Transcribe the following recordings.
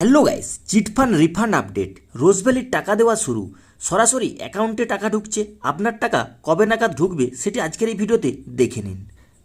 Hello guys, chit fund refund update. রোজভ্যালির টাকা দেওয়া শুরু, সরাসরি অ্যাকাউন্টে টাকা ঢুকছে। আপনার টাকা কবে নাগাদ ঢুকবে সেটি আজকের এই ভিডিওতে দেখে নিন।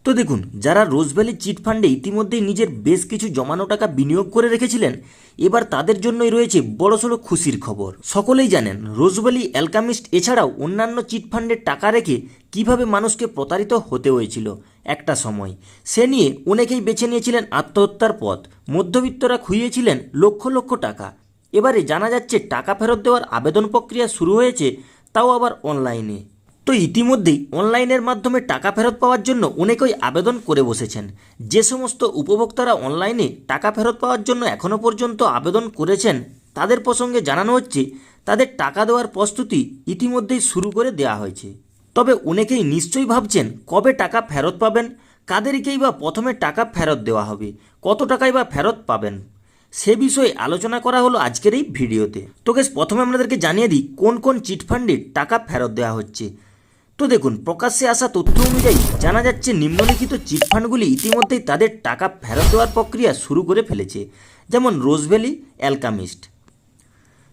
তো দেখুন, যারা রোজভ্যালির চিটফান্ডে ইতিমধ্যেই নিজের বেশ কিছু জমানো টাকা বিনিয়োগ করে রেখেছিলেন, এবার তাদের জন্যই রয়েছে বড়সড় খুশির খবর। সকলেই জানেন রোজভ্যালি অ্যালকামিস্ট এছাড়াও অন্যান্য চিটফান্ডের টাকা রেখে কিভাবে মানুষকে প্রতারিত হতে হয়েছিল একটা সময়। সে নিয়ে অনেকেই বেছে নিয়েছিলেন আত্মহত্যার পথ, মধ্যবিত্তরা খুইয়েছিলেন লক্ষ লক্ষ টাকা। এবারে জানা যাচ্ছে টাকা ফেরত দেওয়ার আবেদন প্রক্রিয়া শুরু হয়েছে, তাও আবার অনলাইনে। তো ইতিমধ্যেই অনলাইনের মাধ্যমে টাকা ফেরত পাওয়ার জন্য অনেকেই আবেদন করে বসেছেন। যে সমস্ত উপভোক্তারা অনলাইনে টাকা ফেরত পাওয়ার জন্য এখনও পর্যন্ত আবেদন করেছেন, তাদের প্রসঙ্গে জানানো হচ্ছে তাদের টাকা দেওয়ার প্রস্তুতি ইতিমধ্যেই শুরু করে দেওয়া হয়েছে। তবে অনেকেই নিশ্চয়ই ভাবছেন কবে টাকা ফেরত পাবেন, কাদেরকেই বা প্রথমে টাকা ফেরত দেওয়া হবে, কত টাকাই বা ফেরত পাবেন, সে বিষয়ে আলোচনা করা হলো আজকের এই ভিডিওতে। তো গাইস, প্রথমে আপনাদেরকে জানিয়ে দিই কোন কোন চিটফান্ডে টাকা ফেরত দেওয়া হচ্ছে। তো দেখুন, প্রকাশ্যে আসা তথ্য অনুযায়ী জানা যাচ্ছে নিম্নলিখিত চিটফান্ডগুলি ইতিমধ্যেই তাদের টাকা ফেরত দেওয়ার প্রক্রিয়া শুরু করে ফেলেছে, যেমন রোজভ্যালি, অ্যালকামিস্ট।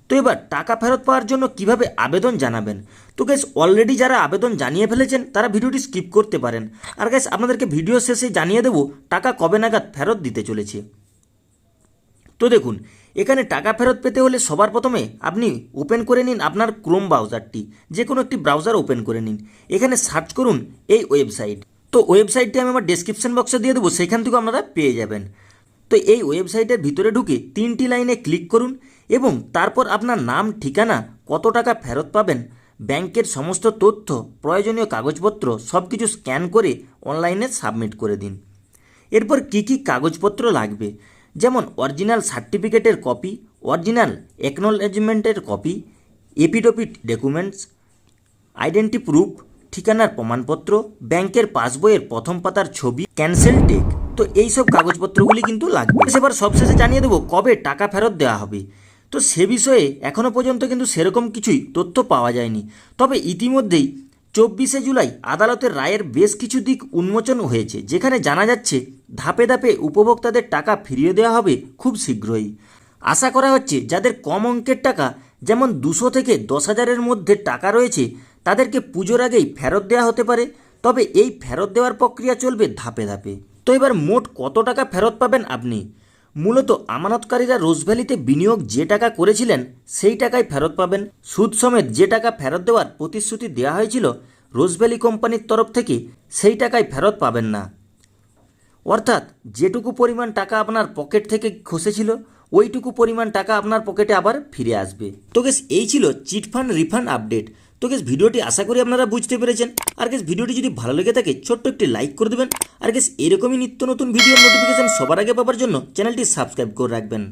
তো এবার টাকা ফেরত পাওয়ার জন্য কিভাবে আবেদন জানাবেন। তো গাইস, অলরেডি যারা আবেদন জানিয়ে ফেলেছেন তারা ভিডিওটি স্কিপ করতে পারেন। আর গাইস, আপনাদেরকে ভিডিও শেষে জানিয়ে দেবো টাকা কবে নাগাদ ফেরত দিতে চলেছে। তো দেখুন, এখানে টাকা ফেরত পেতে হলে সবার প্রথমে আপনি ওপেন করে নিন আপনার ক্রোম ব্রাউজারটি, যে কোনো একটি ব্রাউজার ওপেন করে নিন। এখানে সার্চ করুন এই ওয়েবসাইট। তো ওয়েবসাইটটি আমি আমার ডেসক্রিপশন বক্সে দিয়ে দেবো, সেখান থেকেও আপনারা পেয়ে যাবেন। তো এই ওয়েবসাইটের ভিতরে ঢুকে 3টি লাইনে ক্লিক করুন এবং তারপর আপনার নাম, ঠিকানা, কত টাকা ফেরত পাবেন, ব্যাংকের সমস্ত তথ্য, প্রয়োজনীয় কাগজপত্র সব কিছু স্ক্যান করে অনলাইনে সাবমিট করে দিন। এরপর কী কী কাগজপত্র লাগবে, যেমন অরিজিনাল সার্টিফিকেটের কপি, অরিজিনাল অ্যাকনোলেজমেন্টের copy, affidavit documents, identity proof, ঠিকানার প্রমাণপত্র, ব্যাংকের পাসবইয়ের প্রথম পাতার ছবি, ক্যান্সেল টেক। তো এই সব কাগজপত্রগুলি কিন্তু লাগবে। এবার সবশেষে জানিয়ে দেবো কবে টাকা ফেরত দেওয়া হবে। তো সে বিষয়ে এখনও পর্যন্ত কিন্তু সেরকম কিছুই তথ্য পাওয়া যায়নি। তবে ইতিমধ্যেই 24শে জুলাই আদালতের রায়ের বেশ কিছু দিক উন্মোচন হয়েছে, যেখানে জানা যাচ্ছে ধাপে ধাপে উপভোক্তাদের টাকা ফিরিয়ে দেওয়া হবে খুব শীঘ্রই। আশা করা হচ্ছে যাদের কম অঙ্কের টাকা, যেমন 200 থেকে 10,000-এর মধ্যে টাকা রয়েছে, তাদেরকে পুজোর আগেই ফেরত দেওয়া হতে পারে। তবে এই ফেরত দেওয়ার প্রক্রিয়া চলবে ধাপে ধাপে। তো এবার মোট কত টাকা ফেরত পাবেন আপনি। মূলত আমানতকারীরা রোজভ্যালিতে বিনিয়োগ যে টাকা করেছিলেন সেই টাকাই ফেরত পাবেন। সুদ সমেত যে টাকা ফেরত দেওয়ার প্রতিশ্রুতি দেওয়া হয়েছিল রোজভ্যালি কোম্পানির তরফ থেকে, সেই টাকাই ফেরত পাবেন না। অর্থাৎ যেটুকু পরিমাণ টাকা আপনার পকেট থেকে খসেছিল, ওইটুকু পরিমাণ টাকা আপনার পকেটে আবার ফিরে আসবে। তো গেস, এই ছিল চিটফান্ড রিফান্ড আপডেট। তো গেস, ভিডিওটি আশা করি আপনারা বুঝতে পেরেছেন। আর গেস, ভিডিওটি যদি ভালো লেগে থাকে ছোট্ট একটি লাইক করে দেবেন। আর গেস, এরকমই নিত্য নতুন ভিডিওর নোটিফিকেশন সবার আগে পাওয়ার জন্য চ্যানেলটি সাবস্ক্রাইব করে রাখবেন।